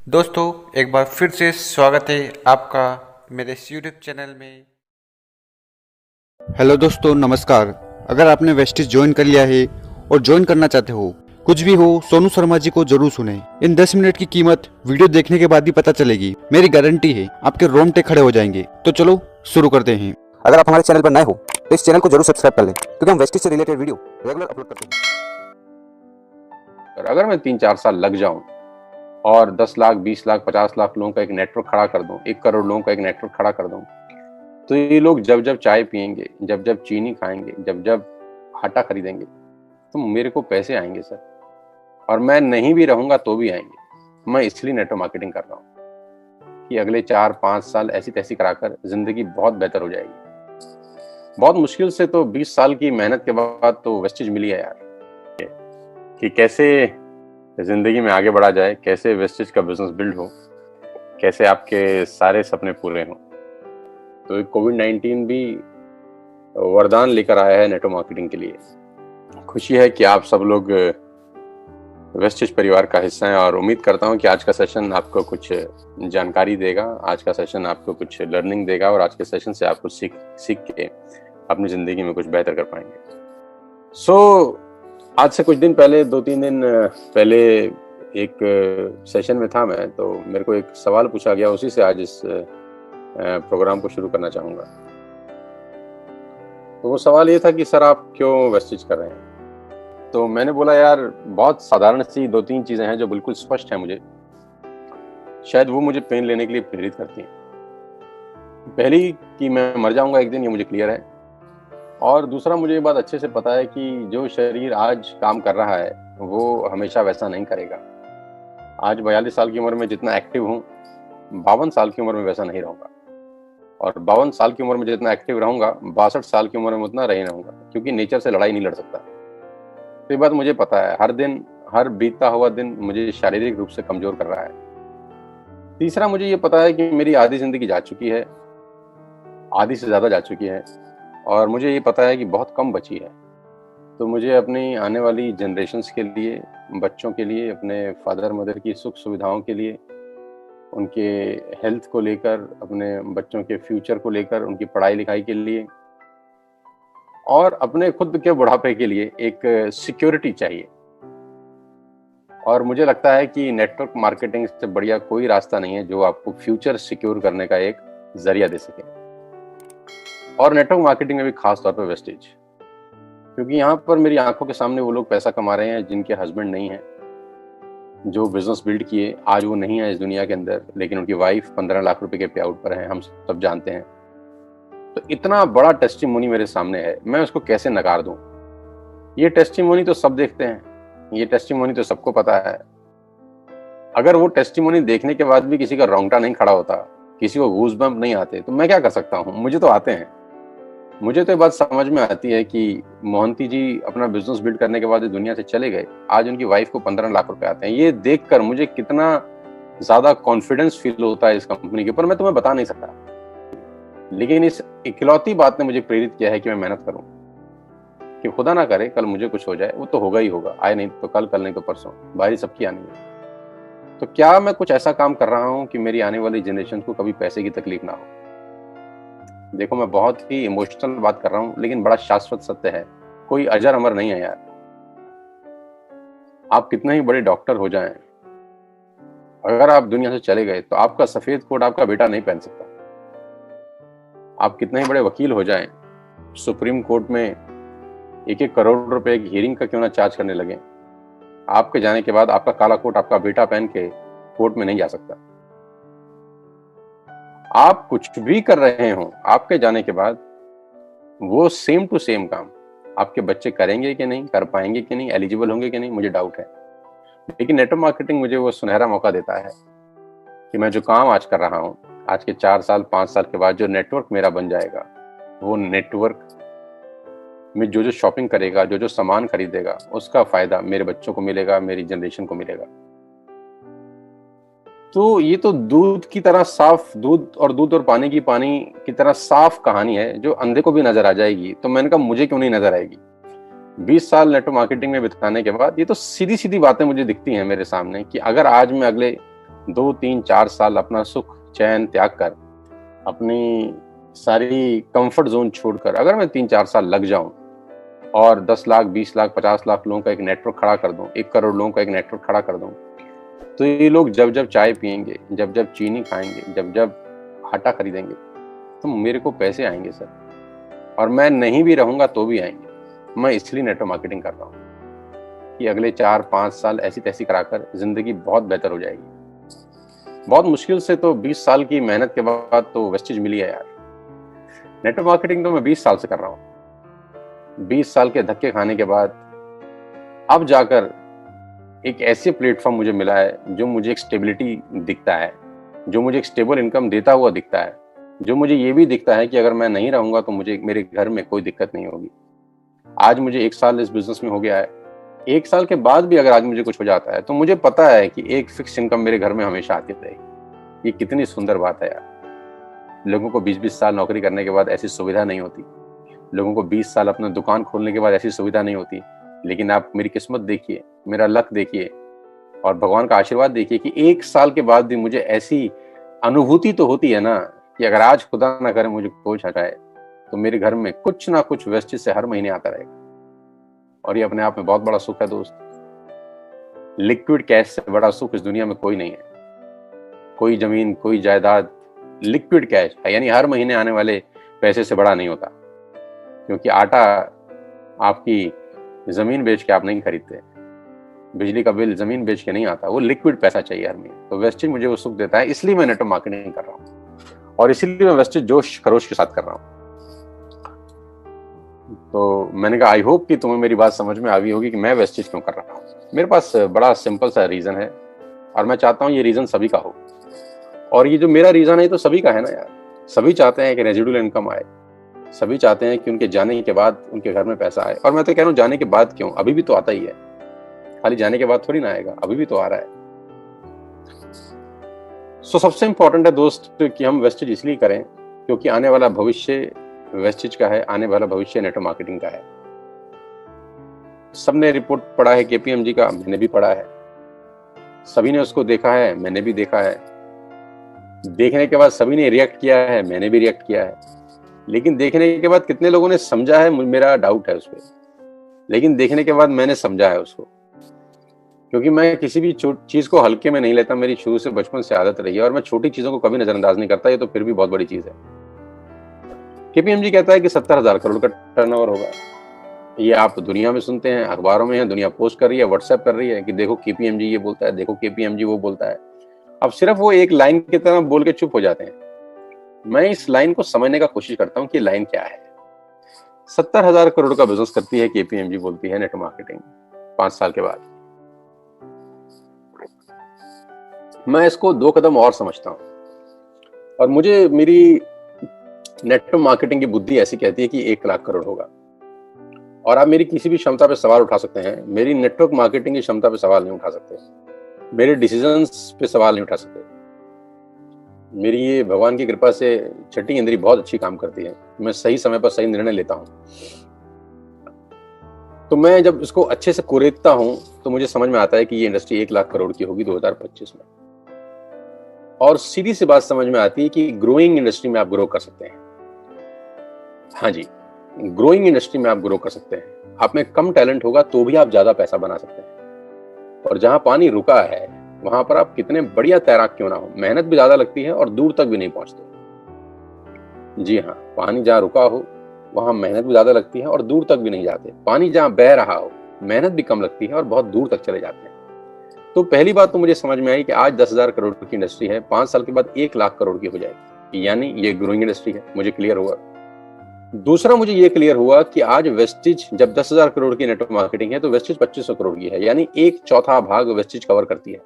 दोस्तों, एक बार फिर से स्वागत है आपका मेरे इस यूट्यूब चैनल में। हेलो दोस्तों, नमस्कार। अगर आपने वेस्टिज ज्वाइन कर लिया है और ज्वाइन करना चाहते हो, कुछ भी हो, सोनू शर्मा जी को जरूर सुने। इन 10 मिनट की कीमत वीडियो देखने के बाद ही पता चलेगी। मेरी गारंटी है आपके रोंगटे खड़े हो जाएंगे। तो चलो शुरू करते हैं। अगर आप हमारे चैनल पर नए हो तो इस चैनल को जरूर सब्सक्राइब कर लें, क्योंकि हम वेस्टिज से रिलेटेड वीडियो रेगुलर अपलोड करते हैं। अगर मैं 3-4 साल लग जाऊं और 10 लाख, 20 लाख, 50 लाख लोगों का एक नेटवर्क खड़ा कर दूं, 1 करोड़ लोगों का एक नेटवर्क खड़ा कर दूं, तो ये लोग जब जब चाय पियेंगे, जब जब चीनी खाएंगे, जब जब आटा खरीदेंगे, तो मेरे को पैसे आएंगे सर। और मैं नहीं भी रहूंगा तो भी आएंगे। मैं इसलिए नेटवर्क मार्केटिंग कर रहा हूँ कि अगले 4-5 साल ऐसी तैसी कराकर जिंदगी बहुत बेहतर हो जाएगी। बहुत मुश्किल से तो 20 साल की मेहनत के बाद तो वेस्टिज मिली है यार, कि कैसे जिंदगी में आगे बढ़ा जाए, कैसे वेस्टिज का बिजनेस बिल्ड हो, कैसे आपके सारे सपने पूरे हों। तो कोविड-19 भी वरदान लेकर आया है नेटवर्क मार्केटिंग के लिए। खुशी है कि आप सब लोग वेस्टिज परिवार का हिस्सा हैं और उम्मीद करता हूं कि आज का सेशन आपको कुछ जानकारी देगा, आज का सेशन आपको कुछ लर्निंग देगा और आज के सेशन से आप कुछ सीख के अपनी ज़िंदगी में कुछ बेहतर कर पाएंगे। आज से कुछ दिन पहले, 2-3 दिन पहले एक सेशन में था मैं, तो मेरे को एक सवाल पूछा गया, उसी से आज इस प्रोग्राम को शुरू करना चाहूँगा। तो वो सवाल ये था कि सर आप क्यों वेस्टिज कर रहे हैं? तो मैंने बोला यार, बहुत साधारण सी 2-3 चीज़ें हैं जो बिल्कुल स्पष्ट हैं मुझे, शायद वो मुझे पेन लेने के लिए प्रेरित करती हैं। पहली कि मैं मर जाऊँगा एक दिन, ये मुझे क्लियर है। और दूसरा, मुझे ये बात अच्छे से पता है कि जो शरीर आज काम कर रहा है वो हमेशा वैसा नहीं करेगा। आज 42 साल की उम्र में जितना एक्टिव हूँ, 52 साल की उम्र में वैसा नहीं रहूँगा। और 52 साल की उम्र में जितना एक्टिव रहूँगा, 62 साल की उम्र में उतना नहीं रहूँगा, क्योंकि नेचर से लड़ाई नहीं लड़ सकता। तो ये बात मुझे पता है। हर दिन, हर बीतता हुआ दिन मुझे शारीरिक रूप से कमज़ोर कर रहा है। तीसरा, मुझे ये पता है कि मेरी आधी ज़िंदगी जा चुकी है, आधी से ज़्यादा जा चुकी है, और मुझे ये पता है कि बहुत कम बची है। तो मुझे अपनी आने वाली जनरेशन्स के लिए, बच्चों के लिए, अपने फादर मदर की सुख सुविधाओं के लिए, उनके हेल्थ को लेकर, अपने बच्चों के फ्यूचर को लेकर, उनकी पढ़ाई लिखाई के लिए और अपने खुद के बुढ़ापे के लिए एक सिक्योरिटी चाहिए। और मुझे लगता है कि नेटवर्क मार्केटिंग से बढ़िया कोई रास्ता नहीं है जो आपको फ्यूचर सिक्योर करने का एक जरिया दे सके। और नेटवर्क मार्केटिंग में भी खास तौर पर वेस्टिज, क्योंकि यहाँ पर मेरी आंखों के सामने वो लोग पैसा कमा रहे हैं जिनके हस्बैंड नहीं हैं, जो बिजनेस बिल्ड किए, आज वो नहीं है इस दुनिया के अंदर, लेकिन उनकी वाइफ 15 लाख रुपए के पे आउट पर है, हम सब जानते हैं। तो इतना बड़ा टेस्टिमोनी मेरे सामने है, मैं उसको कैसे नकार दूं? ये टेस्टिमोनी तो सब देखते हैं, ये टेस्टिमोनी तो सबको पता है। अगर वो टेस्टिमोनी देखने के बाद भी किसी का रोंगटा नहीं खड़ा होता, किसी को गूज़बम्प नहीं आते, तो मैं क्या कर सकता हूँ? मुझे तो आते हैं। मुझे तो ये बात समझ में आती है कि मोहंती जी अपना बिजनेस बिल्ड करने के बाद इस दुनिया से चले गए, आज उनकी वाइफ को 15 लाख रुपए आते हैं। ये देखकर मुझे कितना ज्यादा कॉन्फिडेंस फील होता है इस कंपनी के ऊपर, मैं तुम्हें बता नहीं सकता। लेकिन इस इकलौती बात ने मुझे प्रेरित किया है कि मैं मेहनत करूं, कि खुदा ना करे कल मुझे कुछ हो जाए। वो तो होगा ही होगा, आए नहीं तो कल, कल नहीं तो परसों, बारी सबकी आनी है। तो क्या मैं कुछ ऐसा काम कर रहा हूं कि मेरी आने वाली जनरेशन को कभी पैसे की तकलीफ ना हो? देखो, मैं बहुत ही इमोशनल बात कर रहा हूं, लेकिन बड़ा शाश्वत सत्य है, कोई अजर अमर नहीं है यार। आप कितने ही बड़े डॉक्टर हो जाएं, अगर आप दुनिया से चले गए तो आपका सफेद कोट आपका बेटा नहीं पहन सकता। आप कितने ही बड़े वकील हो जाएं, सुप्रीम कोर्ट में 1-1 करोड़ रुपए की हियरिंग का क्यों ना चार्ज करने लगे, आपके जाने के बाद आपका काला कोट आपका बेटा पहन के कोर्ट में नहीं जा सकता। आप कुछ भी कर रहे हो, आपके जाने के बाद वो सेम टू सेम काम आपके बच्चे करेंगे कि नहीं, कर पाएंगे कि नहीं, एलिजिबल होंगे कि नहीं, मुझे डाउट है। लेकिन नेटवर्क मार्केटिंग मुझे वो सुनहरा मौका देता है कि मैं जो काम आज कर रहा हूँ, आज के 4 साल 5 साल के बाद जो नेटवर्क मेरा बन जाएगा, वो नेटवर्क में जो जो शॉपिंग करेगा, जो जो सामान खरीदेगा, उसका फायदा मेरे बच्चों को मिलेगा, मेरी जनरेशन को मिलेगा। तो ये तो दूध की तरह साफ, दूध और पानी की तरह साफ कहानी है, जो अंधे को भी नजर आ जाएगी। तो मैंने कहा मुझे क्यों नहीं नजर आएगी? 20 साल नेटवर्क मार्केटिंग में बिताने के बाद ये तो सीधी सीधी बातें मुझे दिखती हैं मेरे सामने कि अगर आज मैं अगले 2 3 4 साल अपना सुख चैन त्याग कर, अपनी सारी कंफर्ट जोन छोड़कर अगर मैं 3 4 साल लग जाऊं और 10 लाख 20 लाख 50 लाख लोगों का एक नेटवर्क खड़ा कर दूं, 1 करोड़ लोगों का एक नेटवर्क खड़ा कर दूं, तो ये लोग जब जब चाय पियेंगे, जब जब चीनी खाएंगे, जब जब आटा खरीदेंगे, तो मेरे को पैसे आएंगे सर। और मैं नहीं भी रहूंगा तो भी आएंगे। मैं इसलिए नेटवर्क मार्केटिंग कर रहा हूँ कि अगले 4 5 साल ऐसी तैसी कराकर जिंदगी बहुत बेहतर हो जाएगी। बहुत मुश्किल से तो 20 साल की मेहनत के बाद तो वेस्टेज मिली है यार। नेटवर्क मार्केटिंग तो मैं 20 साल से कर रहा हूँ। 20 साल के धक्के खाने के बाद अब जाकर एक ऐसे प्लेटफॉर्म मुझे मिला है जो मुझे एक स्टेबिलिटी दिखता है, जो मुझे एक स्टेबल इनकम देता हुआ दिखता है, जो मुझे ये भी दिखता है कि अगर मैं नहीं रहूंगा तो मुझे मेरे घर में कोई दिक्कत नहीं होगी। आज मुझे 1 साल इस बिजनेस में हो गया है। 1 साल के बाद भी अगर आज मुझे कुछ हो जाता है तो मुझे पता है कि एक फिक्स इनकम मेरे घर में हमेशा आती रहेगी। ये कितनी सुंदर बात है यार। लोगों को 20-20 साल नौकरी करने के बाद ऐसी सुविधा नहीं होती। लोगों को 20 साल अपना दुकान खोलने के बाद ऐसी सुविधा नहीं होती। लेकिन आप मेरी किस्मत देखिए, मेरा लक देखिए और भगवान का आशीर्वाद देखिए कि 1 साल के बाद भी मुझे ऐसी अनुभूति तो होती है ना कि अगर आज खुदा ना करे मुझे कोई हटाए तो मेरे घर में कुछ ना कुछ वेस्टेज से हर महीने आता रहेगा। और ये अपने आप में बहुत बड़ा सुख है दोस्त। लिक्विड कैश से बड़ा सुख इस दुनिया में कोई नहीं है। कोई जमीन, कोई जायदाद, लिक्विड कैश है, यानी हर महीने आने वाले पैसे से बड़ा नहीं होता। क्योंकि आटा आपकी जमीन बेच के आप नहीं खरीदते, बिजली का बिल जमीन बेच के नहीं आता, वो लिक्विड पैसा चाहिए हर महीने। तो वेस्टेज मुझे वो सुख देता है, इसलिए मैं नेटवर्क मार्केटिंग कर रहा हूँ और इसीलिए मैं वेस्टेज जोश खरोश के साथ कर रहा हूँ। तो मैंने कहा आई होप कि तुम्हें मेरी बात समझ में आ गई होगी कि मैं वेस्टेज क्यों कर रहा हूँ। मेरे पास बड़ा सिंपल सा रीजन है और मैं चाहता हूँ ये रीजन सभी का हो। और ये जो मेरा रीजन है ये तो सभी का है ना यार। सभी चाहते हैं कि रेजिडुअल इनकम आए, सभी चाहते हैं कि उनके जाने के बाद उनके घर में पैसा आए। और मैं तो कह रहा हूँ जाने के बाद क्यों, अभी भी तो आता ही है। खाली जाने के बाद थोड़ी ना आएगा, अभी भी तो आ रहा है। सबसे इंपॉर्टेंट है दोस्त कि हम वेस्टेज इसलिए करें क्योंकि आने वाला भविष्य वेस्टेज का है, आने वाला भविष्य नेटवर्क मार्केटिंग का है। सबने रिपोर्ट पढ़ा है केपीएमजी का, मैंने भी पढ़ा है। सभी ने उसको देखा है, मैंने भी देखा है। देखने के बाद सभी ने रिएक्ट किया है, मैंने भी रिएक्ट किया है। लेकिन देखने के बाद कितने लोगों ने समझा है, मेरा डाउट है उस पर। लेकिन देखने के बाद मैंने समझा है उसको, क्योंकि मैं किसी भी चीज को हल्के में नहीं लेता। मेरी शुरू से बचपन से आदत रही है और मैं छोटी चीजों को कभी नजरअंदाज नहीं करता। ये तो फिर भी बहुत बड़ी चीज है। केपीएमजी कहता है कि 70,000 करोड़ का टर्नओवर होगा। ये आप दुनिया में सुनते हैं, अखबारों में है, दुनिया पोस्ट कर रही है, व्हाट्सएप कर रही है कि देखो केपीएमजी ये बोलता है, देखो केपीएमजी वो बोलता है। अब सिर्फ वो एक लाइन की तरह बोल के चुप हो जाते हैं। मैं इस लाइन को समझने का कोशिश करता हूँ कि लाइन क्या है। 70,000 करोड़ का बिजनेस करती है केपीएमजी, बोलती है नेटवर्क मार्केटिंग 5 साल के बाद। मैं इसको 2 कदम और समझता हूँ और मुझे मेरी नेटवर्क मार्केटिंग की बुद्धि ऐसी कहती है कि 1 लाख करोड़ होगा। और आप मेरी किसी भी क्षमता पे सवाल उठा सकते हैं, मेरी नेटवर्क मार्केटिंग की क्षमता पे सवाल नहीं उठा सकते, मेरे डिसीजंस पे सवाल नहीं उठा सकते। मेरी ये भगवान की कृपा से छठी इंद्री बहुत अच्छी काम करती है। मैं सही समय पर सही निर्णय लेता हूँ। तो मैं जब इसको अच्छे से कुरेदता हूँ तो मुझे समझ में आता है कि ये इंडस्ट्री 1 लाख करोड़ की होगी 2025 में। और सीधी सी बात समझ में आती है कि ग्रोइंग इंडस्ट्री में आप ग्रो कर सकते हैं। हाँ जी, ग्रोइंग इंडस्ट्री में आप ग्रो कर सकते हैं। आप में कम टैलेंट होगा तो भी आप ज्यादा पैसा बना सकते हैं। और जहां पानी रुका है वहां पर आप कितने बढ़िया तैराक क्यों ना हो, मेहनत भी ज्यादा लगती है और दूर तक भी नहीं पहुंचते। जी हाँ, पानी जहां रुका हो वहां मेहनत भी ज्यादा लगती है और दूर तक भी नहीं जाते। पानी जहां बह रहा हो मेहनत भी कम लगती है और बहुत दूर तक चले जाते हैं। तो पहली बात तो मुझे समझ में आई कि आज 10,000 करोड़ की इंडस्ट्री है, 5 साल के बाद 1 लाख करोड़ की हो जाएगी, यानी ये ग्रोइंग इंडस्ट्री है। मुझे क्लियर हुआ। दूसरा मुझे ये क्लियर हुआ कि आज वेस्टेज जब 10,000 करोड़ की नेटवर्क मार्केटिंग है तो वेस्टेज 2500 करोड़ की है, यानी 1/4 भाग वेस्टेज कवर करती है।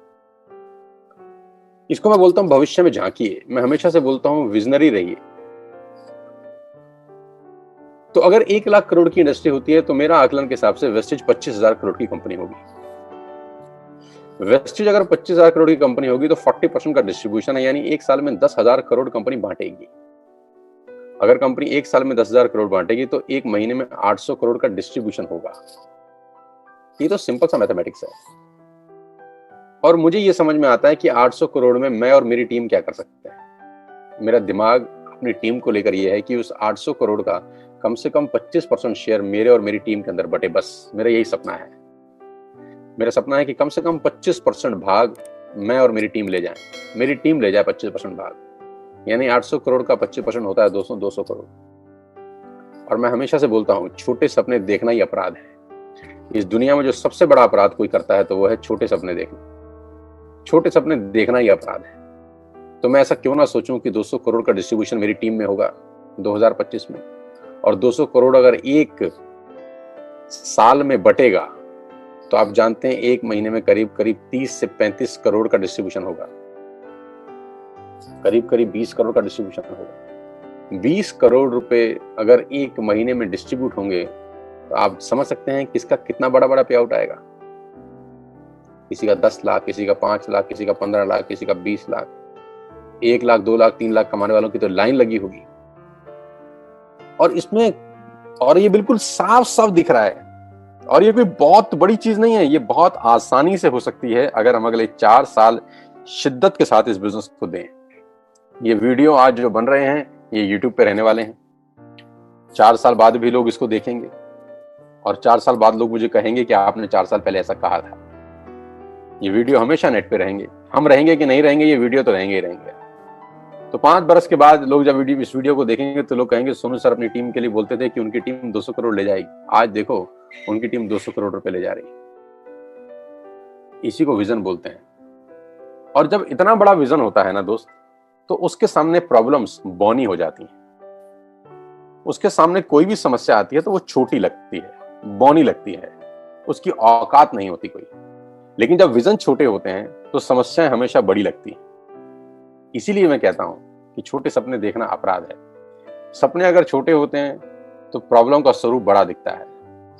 इसको मैं बोलता हूं भविष्य में झांकिए। मैं हमेशा से बोलता हूं विजनरी रहिए। तो अगर 1 लाख करोड़ की इंडस्ट्री होती है तो मेरा आकलन के हिसाब से वेस्टेज 25,000 करोड़ की कंपनी होगी। वेस्टेज अगर 25,000 करोड़ की कंपनी होगी तो 40% का डिस्ट्रीब्यूशन है, यानी 1 साल में 10,000 करोड़ कंपनी बांटेगी। अगर कंपनी 1 साल में 10,000 करोड़ बांटेगी तो 1 महीने में 800 करोड़ का डिस्ट्रीब्यूशन होगा। ये तो सिंपल सा मैथमेटिक्स है। और मुझे ये समझ में आता है कि 800 करोड़ में मैं और मेरी टीम क्या कर सकते हैं। मेरा दिमाग अपनी टीम को लेकर ये है कि उस 800 करोड़ का कम से कम 25% शेयर मेरे और मेरी टीम के अंदर बटे। बस मेरा यही सपना है। मेरा सपना है कि कम से कम 25% भाग मैं और मेरी टीम ले जाएं, मेरी टीम ले जाए 25% भाग। यानी 800 करोड़ का 25% होता है 200 करोड़। और मैं हमेशा से बोलता हूं, छोटे सपने देखना ही अपराध है। इस दुनिया में जो सबसे बड़ा अपराध कोई करता है तो वो है छोटे सपने देखना। छोटे सपने देखना ही अपराध है। तो मैं ऐसा क्यों ना सोचूं कि 200 करोड़ का डिस्ट्रीब्यूशन मेरी टीम में होगा 2025 में, और 200 करोड़ अगर एक साल में बटेगा तो आप जानते हैं एक महीने में करीब करीब 30 से 35 करोड़ का डिस्ट्रीब्यूशन होगा। करीब करीब 20 करोड़ का डिस्ट्रीब्यूशन होगा। 20 करोड़ रुपए अगर एक महीने में डिस्ट्रीब्यूट होंगे तो आप समझ सकते हैं किसका कितना बड़ा बड़ा पे आउट आएगा। किसी का 10 लाख, किसी का 5 लाख, किसी का 15 लाख, किसी का 20 लाख, 1 लाख, 2 लाख, 3 लाख कमाने वालों की तो लाइन लगी होगी। और ये बिल्कुल साफ साफ दिख रहा है। और ये कोई बहुत बड़ी चीज नहीं है, ये बहुत आसानी से हो सकती है अगर हम अगले 4 साल शिद्दत के साथ इस बिजनेस को दें। ये वीडियो आज जो बन रहे हैं ये YouTube पे रहने वाले हैं। 4 साल बाद भी लोग इसको देखेंगे और 4 साल बाद लोग मुझे कहेंगे कि आपने 4 साल पहले ऐसा कहा था। ये वीडियो हमेशा नेट पे रहेंगे। हम रहेंगे कि नहीं रहेंगे, ये वीडियो तो रहेंगे ही रहेंगे। तो 5 बरस के बाद लोग जब इस वीडियो को देखेंगे तो लोग कहेंगे सोनू सर अपनी टीम के लिए बोलते थे कि उनकी टीम 200 करोड़ ले जाएगी। आज देखो उनकी टीम 200 करोड़ रुपए ले जा रही है। इसी को विजन बोलते हैं। और जब इतना बड़ा विजन होता है ना दोस्त, तो उसके सामने प्रॉब्लम्स बौनी हो जाती हैं। उसके सामने कोई भी समस्या आती है तो वो छोटी लगती है, बौनी लगती है, उसकी औकात नहीं होती कोई। लेकिन जब विजन छोटे होते हैं तो समस्याएं हमेशा बड़ी लगती हैं। इसीलिए मैं कहता हूं कि छोटे सपने देखना अपराध है। सपने अगर छोटे होते हैं तो प्रॉब्लम का स्वरूप बड़ा दिखता है।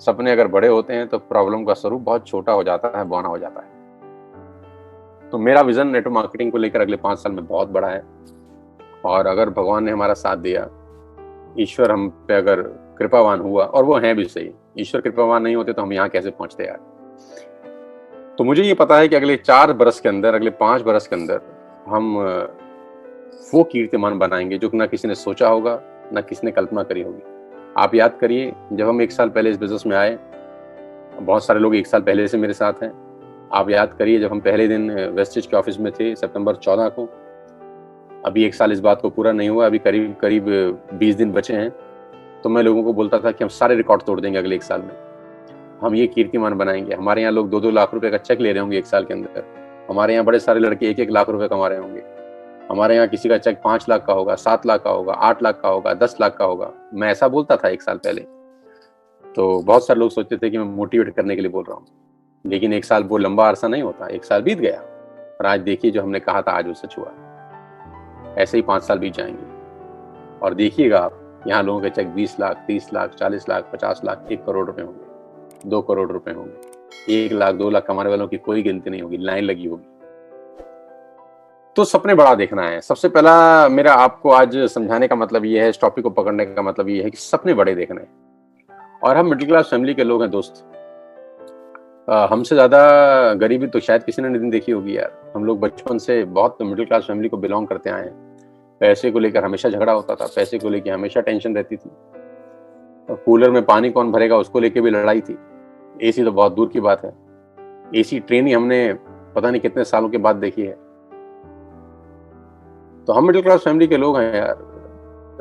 सपने अगर बड़े होते हैं तो प्रॉब्लम का स्वरूप बहुत छोटा हो जाता है, बौना हो जाता है। तो मेरा विजन नेटवर्क मार्केटिंग को लेकर अगले 5 साल में बहुत बड़ा है। और अगर भगवान ने हमारा साथ दिया, ईश्वर हम पे अगर कृपावान हुआ, और वो हैं भी सही, ईश्वर कृपावान नहीं होते तो हम यहाँ कैसे पहुंचते यार। तो मुझे ये पता है कि अगले 4 बरस के अंदर, अगले 5 बरस के अंदर हम वो कीर्तिमान बनाएंगे जो ना किसी ने सोचा होगा, ना किसी ने कल्पना करी होगी। आप याद करिए, जब हम 1 साल पहले इस बिजनेस में आए, बहुत सारे लोग 1 साल पहले से मेरे साथ हैं। आप याद करिए जब हम पहले दिन वेस्टेज के ऑफिस में थे सितंबर 14 को, अभी 1 साल इस बात को पूरा नहीं हुआ, अभी करीब करीब 20 दिन बचे हैं। तो मैं लोगों को बोलता था कि हम सारे रिकॉर्ड तोड़ देंगे अगले 1 साल में, हम ये कीर्तिमान बनाएंगे। हमारे यहाँ लोग 2-2 लाख रुपए का चेक ले रहे होंगे 1 साल के अंदर। हमारे यहाँ बड़े सारे लड़के 1-1 लाख रुपए कमा रहे होंगे। हमारे यहाँ किसी का चेक 5 लाख का होगा, 7 लाख का होगा, 8 लाख का होगा, 10 लाख का होगा। मैं ऐसा बोलता था 1 साल पहले। तो बहुत सारे लोग सोचते थे कि मैं मोटिवेट करने के लिए बोल रहा हूँ, लेकिन 1 साल वो लंबा अरसा नहीं होता। 1 साल बीत गया और आज देखिए जो हमने कहा था आज वो सच हुआ। ऐसे ही 5 साल बीत जाएंगे और देखिएगा आप, यहाँ लोगों के चेक 20 लाख, 30 लाख, 40 लाख, 50 लाख, 1 करोड़ रुपए होंगे, 2 करोड़ रुपए होंगे। 1 लाख, 2 लाख कमाने वालों की कोई गिनती नहीं होगी, लाइन लगी होगी। तो सपने बड़ा देखना है। सबसे पहला मेरा आपको आज समझाने का मतलब ये है, इस टॉपिक को पकड़ने का मतलब ये है कि सपने बड़े देखने हैं। और हम मिडिल क्लास फैमिली के लोग हैं दोस्त। हमसे ज्यादा गरीबी तो शायद किसी ने नहीं देखी होगी यार। हम लोग बचपन से बहुत मिडिल क्लास फैमिली को बिलोंग करते आए हैं। पैसे को लेकर हमेशा झगड़ा होता था, पैसे को लेकर हमेशा टेंशन रहती थी। कूलर में पानी कौन भरेगा उसको लेकर भी लड़ाई थी। एसी तो बहुत दूर की बात है। एसी ट्रेन ही हमने पता नहीं कितने सालों के बाद देखी है। तो हम मिडिल क्लास फैमिली के लोग हैं यार।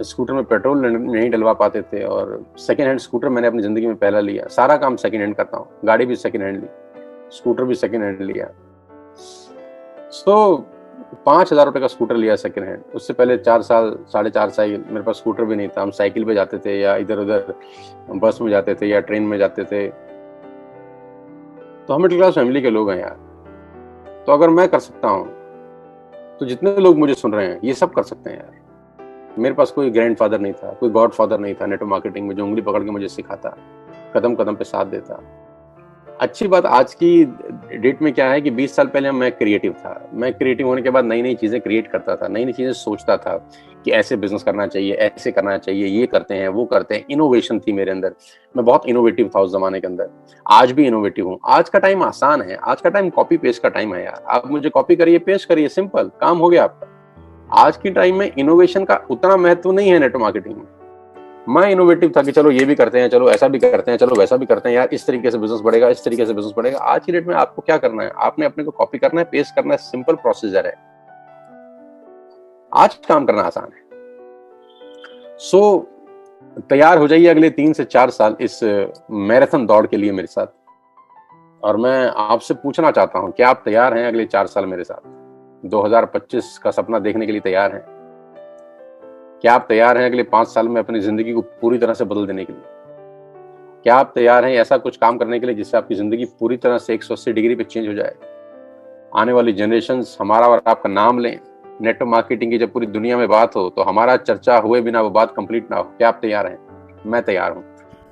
स्कूटर में पेट्रोल नहीं डलवा पाते थे और सेकेंड हैंड स्कूटर मैंने अपनी जिंदगी में पहला लिया। सारा काम सेकेंड हैंड करता हूँ, गाड़ी भी सेकेंड हैंड ली, स्कूटर भी सेकेंड हैंड लिया। सो 5,000 रुपए का स्कूटर लिया सेकेंड हैंड। उससे पहले 4 साल, 4.5 साल मेरे पास स्कूटर भी नहीं था। हम साइकिल पे जाते थे या इधर उधर बस में जाते थे या ट्रेन में जाते थे। तो हम मिडिल क्लास फैमिली के लोग हैं यार। तो अगर मैं कर सकता हूँ तो जितने लोग मुझे सुन रहे हैं ये सब कर सकते हैं यार। मेरे पास कोई ग्रैंडफादर नहीं था, कोई गॉड फादर नहीं था नेटवर्क मार्केटिंग में जो उंगली पकड़ के मुझे सिखाता, कदम कदम पे साथ देता। अच्छी बात आज की डेट में क्या है कि 20 साल पहले मैं क्रिएटिव था। मैं क्रिएटिव होने के बाद नई-नई चीज़ें क्रिएट करता था, नई-नई चीज़ें सोचता था कि ऐसे बिज़नेस करना चाहिए, ऐसे करना चाहिए, ये करते हैं, वो करते हैं। इनोवेशन थी मेरे अंदर। मैं बहुत इनोवेटिव था उस ज़माने के अंदर। आज भी इनोवेटिव हूँ। आज का टाइम आसान है, आज का टाइम कॉपी पेस्ट का टाइम है यार। आप मुझे कॉपी करिए, पेस्ट करिए, सिंपल, काम हो गया आपका। आज की टाइम में इनोवेशन का उतना महत्व नहीं है नेटवर्क मार्केटिंग में। मैं इनोवेटिव था कि चलो ये भी करते हैं, चलो ऐसा भी करते हैं, चलो वैसा भी करते हैं यार, इस तरीके से बिजनेस बढ़ेगा, इस तरीके से बिजनेस बढ़ेगा। आज की डेट में आपको क्या करना है? आपने अपने को कॉपी करना है, पेस्ट करना है, सिंपल प्रोसीजर है। आज काम करना आसान है। तैयार हो जाइए अगले 3 से 4 साल इस मैराथन दौड़ के लिए मेरे साथ। और मैं आपसे पूछना चाहता हूं, क्या आप तैयार हैं अगले 4 साल मेरे साथ? 2025 का सपना देखने के लिए तैयार हैं? क्या आप तैयार हैं अगले 5 साल में अपनी जिंदगी को पूरी तरह से बदल देने के लिए? क्या आप तैयार हैं ऐसा कुछ काम करने के लिए जिससे आपकी जिंदगी पूरी तरह से 180 डिग्री पे चेंज हो जाए? आने वाली जनरेशंस हमारा और आपका नाम लें। नेटवर्क मार्केटिंग की जब पूरी दुनिया में बात हो तो हमारा चर्चा हुए बिना वो बात कंप्लीट ना हो। क्या आप तैयार हैं? मैं तैयार हूं।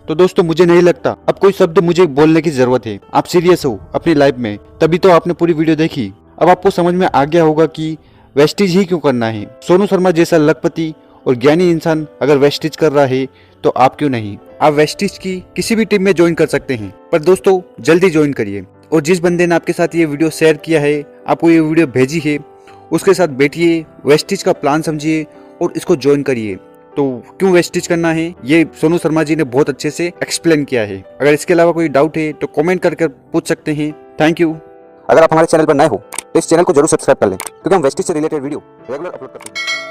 तो दोस्तों, मुझे नहीं लगता अब कोई शब्द मुझे बोलने की जरूरत है। आप सीरियस हो अपनी लाइफ में, तभी तो आपने पूरी वीडियो देखी। अब आपको समझ में आ गया होगा कि वेस्टिज ही क्यों करना है। सोनू शर्मा जैसा लखपति और ज्ञानी इंसान अगर वेस्टिज कर रहा है तो आप क्यों नहीं। आप वेस्टिज की किसी भी टीम में ज्वाइन कर सकते हैं, पर दोस्तों जल्दी ज्वाइन करिए। और जिस बंदे ने आपके साथ ये वीडियो शेयर किया है, आपको ये वीडियो भेजी है, उसके साथ बैठिए, वेस्टिज का प्लान समझिए और इसको ज्वाइन करिए। तो क्यों वेस्टिज करना है ये सोनू शर्मा जी ने बहुत अच्छे से एक्सप्लेन किया है। अगर इसके अलावा कोई डाउट है तो कमेंट करके पूछ सकते हैं। Thank you. अगर आप हमारे चैनल पर नए हो तो इस चैनल को जरूर सब्सक्राइब कर लें, क्योंकि हम वेस्टिज से रिलेटेड वीडियो रेगुलर अपलोड करते हैं।